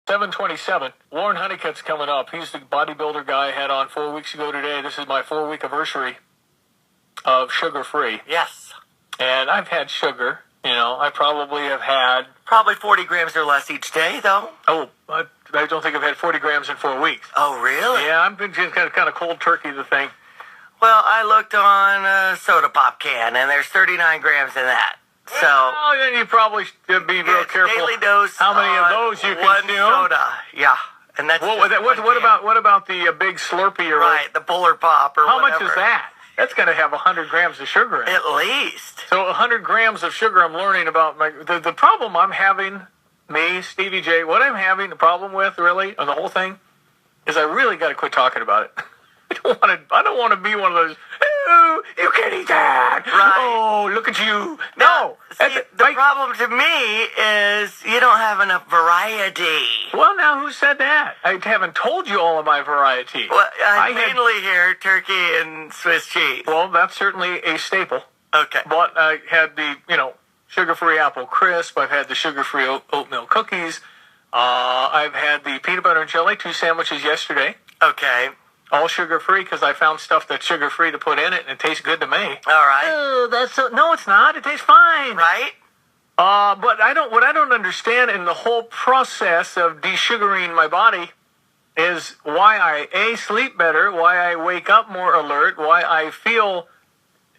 727. Warren Honeycutt's coming up. He's the bodybuilder guy I had on 4 weeks ago today. This is my 4-week anniversary of sugar-free. Yes. And I've had sugar. You know, I probably have had... Probably 40 grams or less each day, though. Oh, I don't think I've had 40 grams in 4 weeks. Oh, really? Yeah, I've been just kind of cold turkey, the thing. Well, I looked on a soda pop can, and there's 39 grams in that. So... Well, then you probably should be real careful. Daily dose how many of those you one consume? Soda. Yeah. And that's what about the big Slurpee or right, the Polar Pop or how whatever. much is that? That's going to have 100 grams of sugar in it. At least. So 100 grams of sugar, I'm learning about the problem I'm having, me, Stevie J, what I'm having the problem with, really, on the whole thing, is I really got to quit talking about it. I don't want to be one of those, oh, you can't eat that. Right. Oh, look at you. No. See, the problem to me is you don't have enough variety. Well, now, who said that? I haven't told you all of my variety. Well, I mainly hear turkey and Swiss cheese. Well, that's certainly a staple. Okay. But I had the, sugar-free apple crisp. I've had the sugar-free oatmeal cookies. I've had the peanut butter and jelly, 2 sandwiches yesterday. Okay. All sugar-free because I found stuff that's sugar-free to put in it, and it tastes good to me. All right. Oh, no, it's not. It tastes fine. Right. But what I don't understand in the whole process of desugaring my body is why I, sleep better, why I wake up more alert, why I feel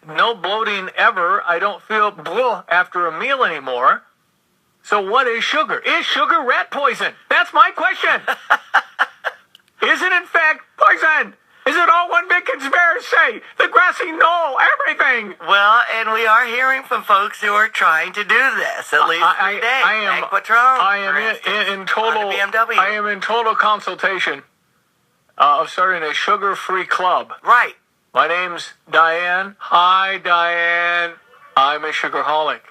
no bloating ever. I don't feel after a meal anymore. So what is sugar? Is sugar rat poison? That's my question. Is it in fact poison? Is it all one big conspiracy? The grassy knoll, everything. Well, and we are hearing from folks who are trying to do this, at least today. I am in total. BMW. I am in total consultation of starting a sugar-free club. Right. My name's Diane. Hi, Diane. I'm a sugarholic.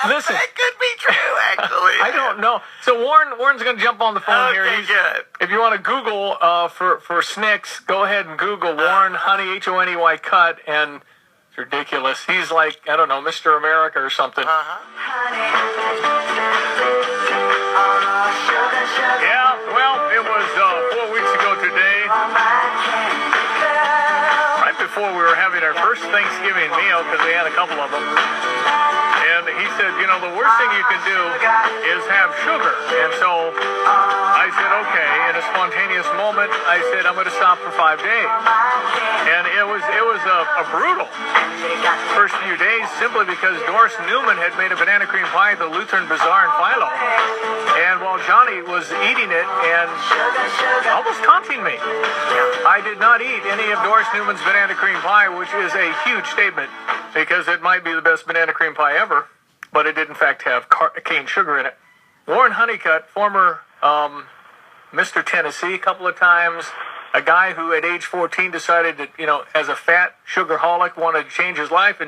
Listen. That could be true, actually. I don't know. So Warren's going to jump on the phone here. Good. If you want to Google for Snicks, go ahead and Google Warren Honey, Honey Cut, and it's ridiculous. He's like, I don't know, Mr. America or something. Yeah, well, it was 4 weeks ago today, right before we were having our first Thanksgiving meal, because we had a couple of them. And he said, the worst thing you can do is have sugar. And so I said, okay. In a spontaneous moment, I said, I'm going to stop for 5 days. And it was a brutal first few days, simply because Doris Newman had made a banana cream pie at the Lutheran Bazaar in Philo. And while Johnny was eating it and almost taunting me, I did not eat any of Doris Newman's banana cream pie, which is a huge statement, because it might be the best banana cream pie ever, but it did in fact have cane sugar in it. Warren Honeycutt, former Mr. Tennessee a couple of times, a guy who at age 14 decided that, as a fat sugarholic, wanted to change his life.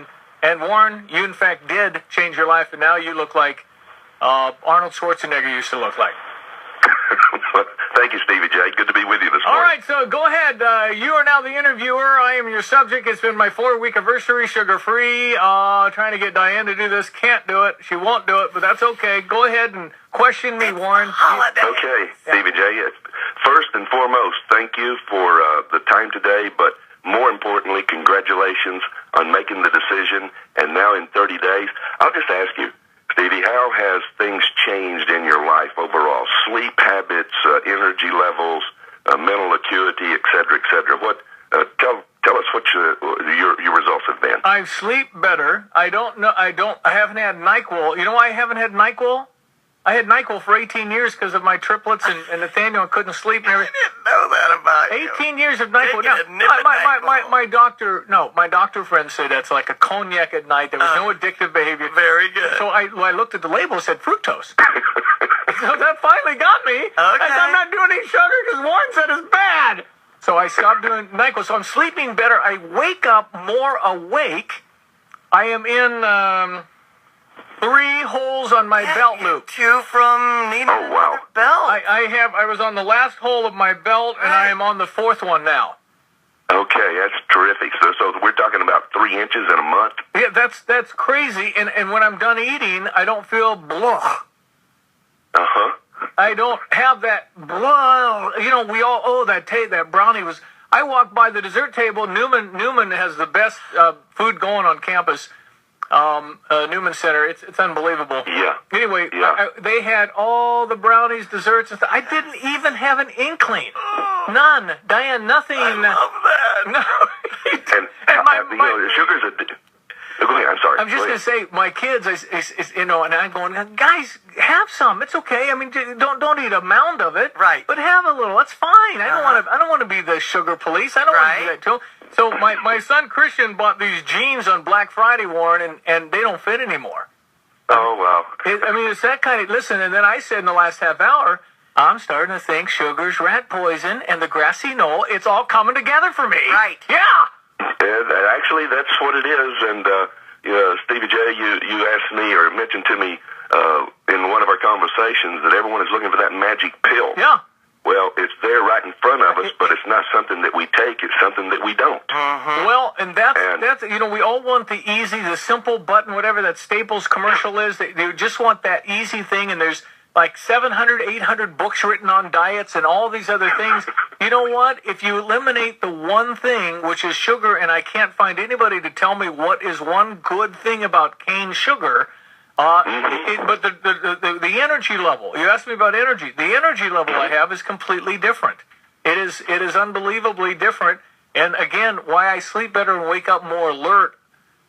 And Warren, you in fact did change your life, and now you look like Arnold Schwarzenegger used to look like. Thank you, Stevie J. Good to be with you this morning. All right, so go ahead. You are now the interviewer. I am your subject. It's been my 4-week anniversary, sugar-free. Trying to get Diane to do this. Can't do it. She won't do it, but that's okay. Go ahead and question me, Warren. Okay, Stevie J. First and foremost, thank you for the time today, but more importantly, congratulations on making the decision. And now in 30 days, I'll just ask you, Stevie, how has things changed in your life overall? Sleep habits, energy levels, mental acuity, et cetera, et cetera. Tell us what your results have been. I sleep better. I haven't had NyQuil. You know why I haven't had NyQuil? I had NyQuil for 18 years because of my triplets and Nathaniel couldn't sleep and everything. I didn't know that about you. 18 years of NyQuil. My doctor friends say that's like a cognac at night. There was no addictive behavior. Very good. So I looked at the label, it said fructose. So that finally got me. Okay. I said, I'm not doing any sugar because Warren said it's bad. So I stopped doing NyQuil. So I'm sleeping better. I wake up more awake. I am in 3 holes on my belt loop. 2 from needing another belt. I was on the last hole of my belt, and I am on the 4th one now. Okay, that's terrific. So we're talking about 3 inches in a month? Yeah, that's crazy. And when I'm done eating, I don't feel blah. I don't have that. Well, we all that brownie was. I walked by the dessert table. Newman has the best food going on campus. Newman Center. It's unbelievable. Yeah. Anyway, Yeah. they had all the brownies, desserts, and stuff. I didn't even have an inkling. None. Diane, nothing. I love that. No. And sugar's a... Go ahead, I'm sorry. I'm just going to say, my kids, and I'm going, guys, have some. It's okay. I mean, don't eat a mound of it. Right. But have a little. That's fine. I don't want to be the sugar police. I don't want to do that too. So my son Christian bought these jeans on Black Friday, Warren, and they don't fit anymore. Oh, wow. It's that kind of, listen, and then I said in the last half hour, I'm starting to think sugar's rat poison and the grassy knoll, it's all coming together for me. Right. Yeah. Actually, that's what it is. And, Stevie J, you asked me or mentioned to me in one of our conversations that everyone is looking for that magic pill. Yeah. Well, it's there right in front of us, but it's not something that we take. It's something that we don't. Mm-hmm. Well, and that's we all want the easy, the simple button, whatever that Staples commercial is. They just want that easy thing, and there's like 700, 800 books written on diets and all these other things. You know what? If you eliminate the one thing, which is sugar, and I can't find anybody to tell me what is one good thing about cane sugar, but the energy level, you asked me about energy. The energy level I have is completely different. It is unbelievably different. And again, why I sleep better and wake up more alert,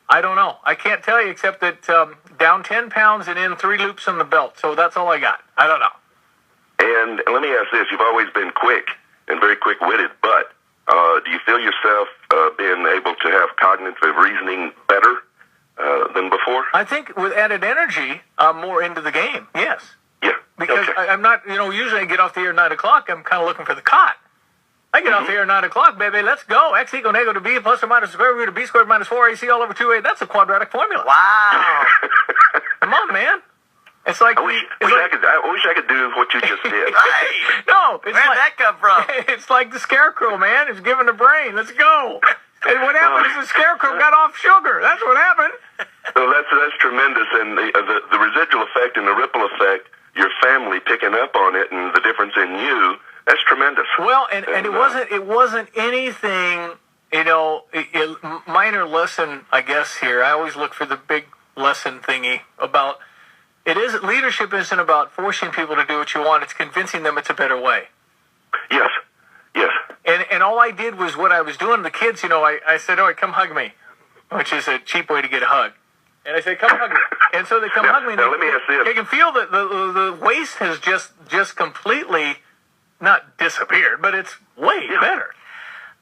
I don't know. I can't tell you except that down 10 pounds and in 3 loops on the belt. So that's all I got. I don't know. And let me ask this. You've always been quick and very quick-witted, but do you feel yourself being able to have cognitive reasoning better than before? I think with added energy, I'm more into the game, yes. Yeah. Because okay. I'm not, usually I get off the air at 9 o'clock, I'm kind of looking for the cot. I get off the air at 9 o'clock, baby, let's go. X equal negative to B plus or minus the square root of B squared minus 4AC all over 2A. That's a quadratic formula. Wow. Come on, man. It's like... I wish I could do what you just did. Right. No. It's Where'd that come from? It's like the scarecrow, man. It's given the brain. Let's go. And what happened is the scarecrow got off sugar. That's what happened. Well, that's tremendous, and the residual effect and the ripple effect, your family picking up on it, and the difference in you, that's tremendous. Well, and it wasn't anything, minor lesson, I guess, here. I always look for the big lesson thingy about, leadership isn't about forcing people to do what you want, it's convincing them it's a better way. Yes. And all I did was what I was doing. The kids, I said, all right, come hug me, which is a cheap way to get a hug. And I said, come hug me. And so they come hug me. Now, let me ask this. They can feel that the waist has just completely not disappeared, but it's way better.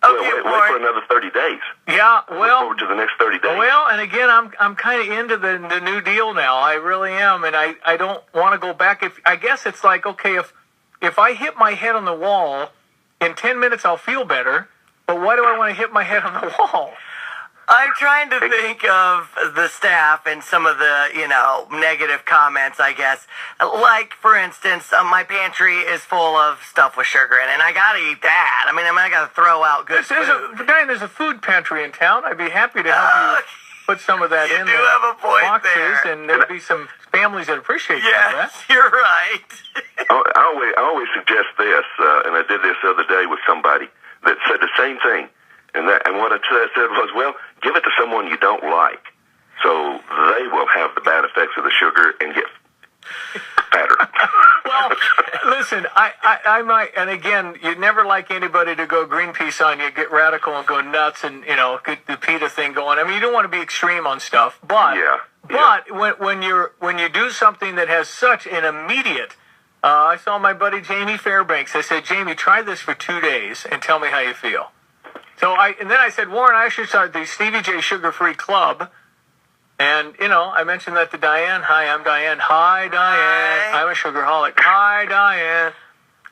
Okay, wait for another 30 days. Yeah, Look forward to the next 30 days. Well, and again, I'm kind of into the New Deal now. I really am, and I don't want to go back. I guess it's like, okay, if I hit my head on the wall, in 10 minutes I'll feel better, but why do I want to hit my head on the wall? I'm trying to think of the staff and some of the, negative comments, I guess. Like, for instance, my pantry is full of stuff with sugar in it, and I gotta eat that. I gotta throw out good food. Diane, there's a food pantry in town. I'd be happy to help you put some of that in do have a point boxes, there. And there'd be some families that appreciate that. Yes, you're right. I always suggest this, and I did this the other day with somebody that said the same thing. And what I said was, well, give it to someone you don't like, so they will have the bad effects of the sugar and get fatter. Well, listen, I might, and again, you never like anybody to go Greenpeace on you, get radical and go nuts, and get the PETA thing going. You don't want to be extreme on stuff, but when you do something that has such an immediate, I saw my buddy Jamie Fairbanks. I said, Jamie, try this for 2 days and tell me how you feel. So then I said, Warren, I should start the Stevie J Sugar-Free Club. And, I mentioned that to Diane. Hi, I'm Diane. Hi, Diane. I'm a sugarholic. Hi, Diane.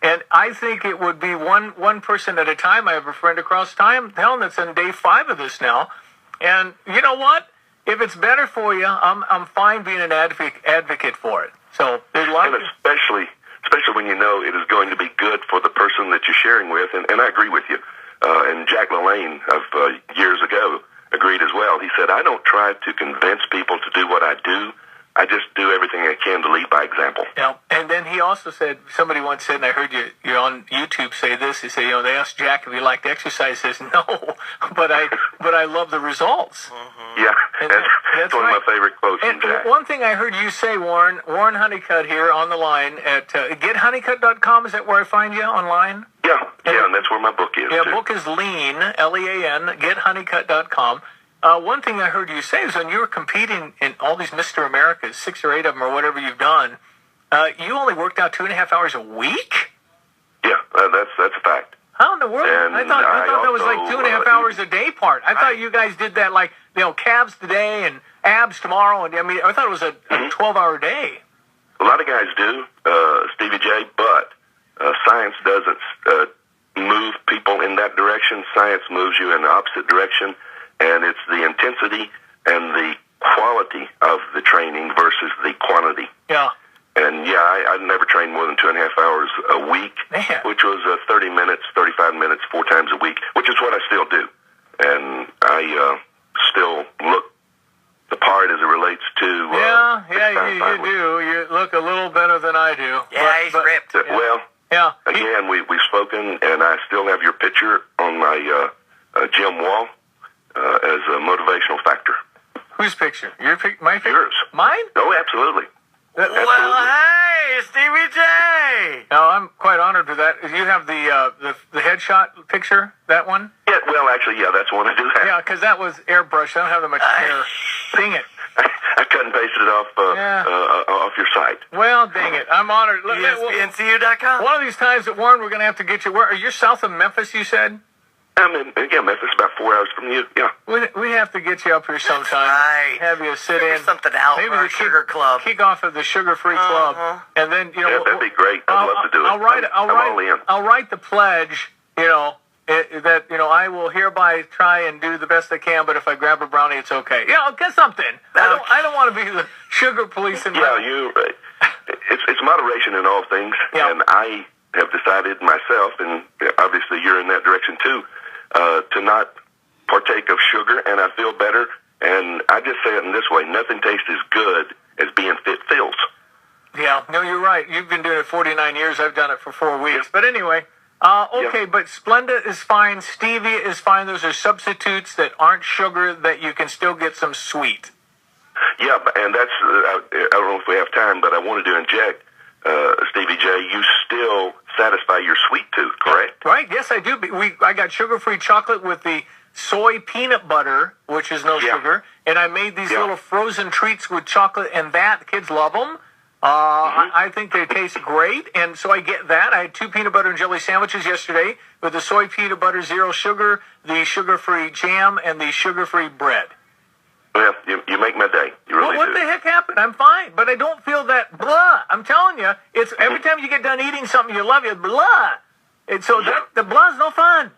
And I think it would be one person at a time. I have a friend across town that's on day 5 of this now. And you know what? If it's better for you, I'm fine being an advocate for it. So there's a lot of... especially when you know it is going to be good for the person that you're sharing with. And I agree with you. And Jack LaLanne of years ago agreed as well. He said, I don't try to convince people to do what I do. I just do everything I can to lead by example. Yeah, and then he he also said, somebody once said, and I heard you're on YouTube say this, he said, they asked Jack if he liked exercise. He says, no, but I love the results. Yeah, And that's one of my favorite quotes from And Jack. one thing I heard you say, Warren Honeycutt here on the line at gethoneycutt.com, is that where I find you online? Yeah, and that's where my book is, Yeah, too. book is Lean, Lean, gethoneycutt.com. One thing I heard you say is when you were competing in all these Mr. Americas, 6 or 8 of them or whatever you've done, you only worked out 2.5 hours a week? Yeah, that's a fact. How in the world? And I thought that was like also, 2.5 hours a day part. I thought you guys did that like, calves today and abs tomorrow. And I thought it was a 12-hour day. A lot of guys do, Stevie J, but science doesn't move people in that direction. Science moves you in the opposite direction, and it's the intensity and the quality of the training versus the quantity. Yeah. And yeah, I never trained more than 2.5 hours a week, Man. which was 30 minutes, 35 minutes, 4 times a week, which is what I still do. And I still look the part as it relates to... you do. You look a little better than I do. Yeah, he's ripped. Well, Yeah. again, we've spoken, and I still have your picture on my gym wall as a motivational factor. Whose picture? My picture? Yours. Mine? Oh, absolutely. Well, hey, Stevie J. No, I'm quite honored with that. You have the headshot picture, that one? Yeah, well, actually, yeah, that's one I do have. Yeah, because that was airbrushed. I don't have that much hair. Dang it. I cut and pasted it off your site. Well, dang it. I'm honored. Look, ESPNCU.com. one of these times at Warren, we're going to have to get you. Where are you? South of Memphis, you said? I'm in Memphis, about 4 hours from you. Yeah. We have to get you up here sometime. Right. Have you sit Figure in. something out Maybe for our the sugar club. Kick off of the sugar-free club, and then Yeah, that'd be great. I'd love to do it. I'm all in. I'll write the pledge. That I will hereby try and do the best I can. But if I grab a brownie, it's okay. Yeah, I'll get something. I don't want to be the sugar police. It's moderation in all things, and I have decided myself, and obviously you're in that direction too, to not partake of sugar, and I feel better. And I just say it in this way: nothing tastes as good as being fit feels. Yeah, no, you're right. You've been doing it 49 years. I've done it for 4 weeks. But anyway, okay, but Splenda is fine. Stevia is fine. Those are substitutes that aren't sugar that you can still get some sweet. Yeah, and that's, I don't know if we have time, but I wanted to inject, Stevie J, you still satisfy your sweet tooth, correct? Right, yes, I do. I got sugar-free chocolate with the soy peanut butter, which is no sugar, and I made these little frozen treats with chocolate, and the kids love them. I think they taste great, and so I get that. I had 2 peanut butter and jelly sandwiches yesterday with the soy peanut butter, 0 sugar, the sugar-free jam, and the sugar-free bread. Well, you make my day. You really do. What the heck happened? I'm fine, but I don't feel that blah. I'm telling you, it's every time you get done eating something you love, you blah. And so the blah's no fun.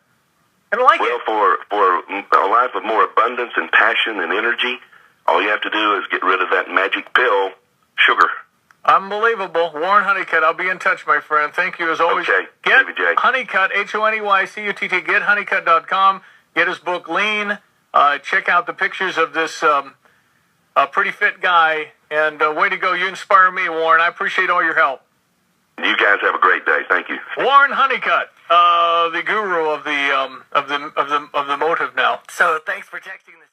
I don't like it. Well, for a life of more abundance and passion and energy, all you have to do is get rid of that magic pill, sugar. Unbelievable. Warren Honeycutt, I'll be in touch, my friend. Thank you as always. Okay. Get Stevie J. Honeycutt, HONEYCUTT, gethoneycutt.com. Get his book, Lean. Check out the pictures of this pretty fit guy. And way to go. You inspire me, Warren. I appreciate all your help. You guys have a great day. Thank you. Warren Honeycutt, the guru of the motive now. So thanks for texting the